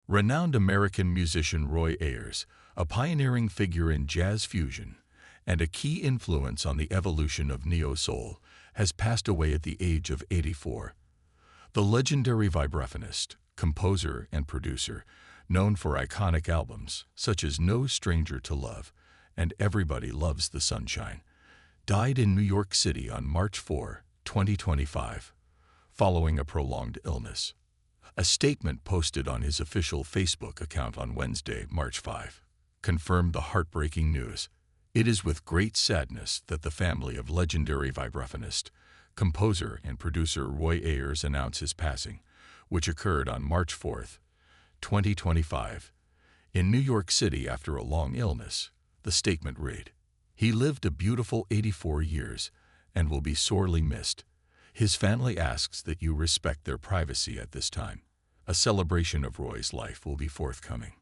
Renowned American musician Roy Ayers, a pioneering figure in jazz fusion and a key influence on the evolution of neo-soul, has passed away at the age of 84. The legendary vibraphonist, composer, and producer, known for iconic albums such as No Stranger to Love and Everybody Loves the Sunshine, died in New York City on March 4, 2025, following a prolonged illness. A statement posted on his official Facebook account on Wednesday, March 5, confirmed the heartbreaking news. It is with great sadness that the family of legendary vibraphonist, composer, and producer Roy Ayers announced his passing, which occurred on March 4, 2025, in New York City after a long illness. The statement read, "He lived a beautiful 84 years and will be sorely missed. His family asks that you respect their privacy at this time. A celebration of Roy's life will be forthcoming."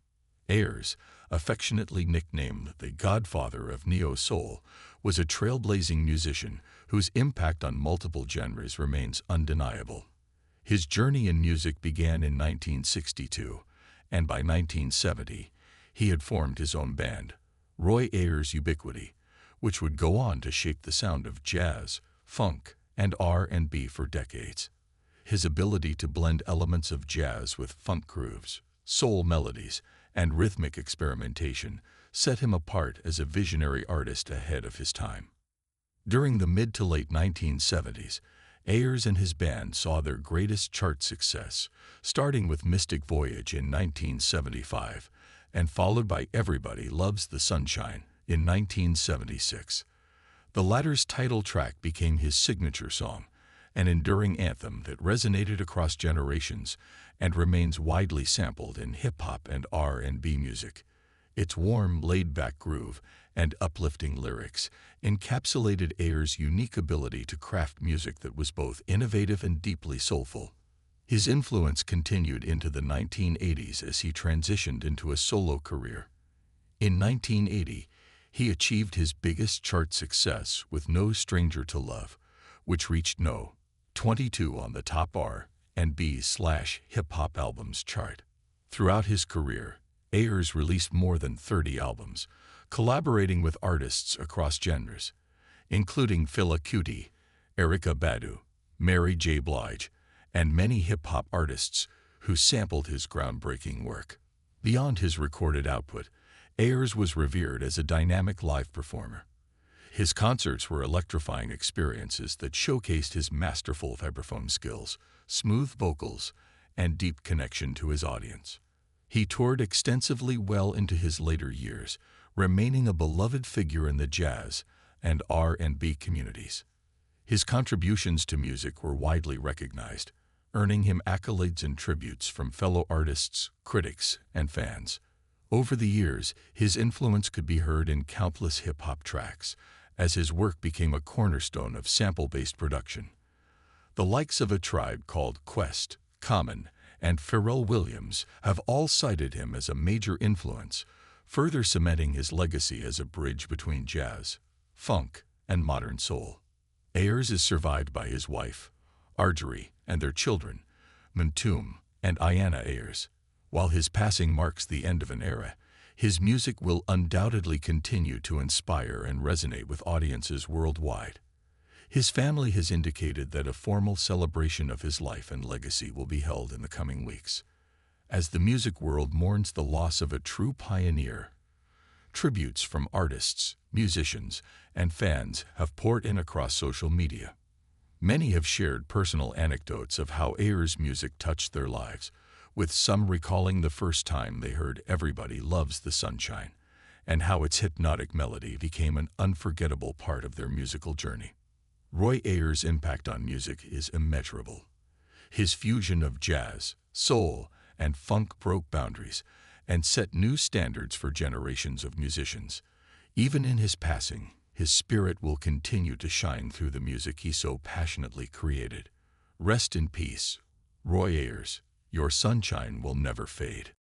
Ayers, affectionately nicknamed the Godfather of Neo-Soul, was a trailblazing musician whose impact on multiple genres remains undeniable. His journey in music began in 1962, and by 1970, he had formed his own band, Roy Ayers Ubiquity, which would go on to shape the sound of jazz, funk, and R&B for decades. His ability to blend elements of jazz with funk grooves, soul melodies, and rhythmic experimentation set him apart as a visionary artist ahead of his time. During the mid to late 1970s, Ayers and his band saw their greatest chart success, starting with Mystic Voyage in 1975 and followed by Everybody Loves the Sunshine in 1976. The latter's title track became his signature song, an enduring anthem that resonated across generations and remains widely sampled in hip-hop and R&B music. Its warm, laid-back groove and uplifting lyrics encapsulated Ayers' unique ability to craft music that was both innovative and deeply soulful. His influence continued into the 1980s as he transitioned into a solo career. In 1980, he achieved his biggest chart success with No Stranger to Love, which reached No. 22 on the top R&B/hip-hop albums chart. Throughout his career, Ayers released more than 30 albums, collaborating with artists across genres, including Fela Kuti, Erykah Badu, Mary J. Blige, and many hip-hop artists who sampled his groundbreaking work. Beyond his recorded output, Ayers was revered as a dynamic live performer. His concerts were electrifying experiences that showcased his masterful vibraphone skills, smooth vocals, and deep connection to his audience. He toured extensively well into his later years, remaining a beloved figure in the jazz and R&B communities. His contributions to music were widely recognized, earning him accolades and tributes from fellow artists, critics, and fans. Over the years, his influence could be heard in countless hip-hop tracks, as his work became a cornerstone of sample-based production. The likes of A Tribe Called Quest, Common, and Pharrell Williams have all cited him as a major influence, further cementing his legacy as a bridge between jazz, funk, and modern soul. Ayers is survived by his wife, Argery, and their children, Muntum and Ayanna Ayers. While his passing marks the end of an era, his music will undoubtedly continue to inspire and resonate with audiences worldwide. His family has indicated that a formal celebration of his life and legacy will be held in the coming weeks, as the music world mourns the loss of a true pioneer. Tributes from artists, musicians, and fans have poured in across social media. Many have shared personal anecdotes of how Ayers' music touched their lives, with some recalling the first time they heard Everybody Loves the Sunshine, and how its hypnotic melody became an unforgettable part of their musical journey. Roy Ayers' impact on music is immeasurable. His fusion of jazz, soul, and funk broke boundaries and set new standards for generations of musicians. Even in his passing, his spirit will continue to shine through the music he so passionately created. Rest in peace, Roy Ayers. Your sunshine will never fade.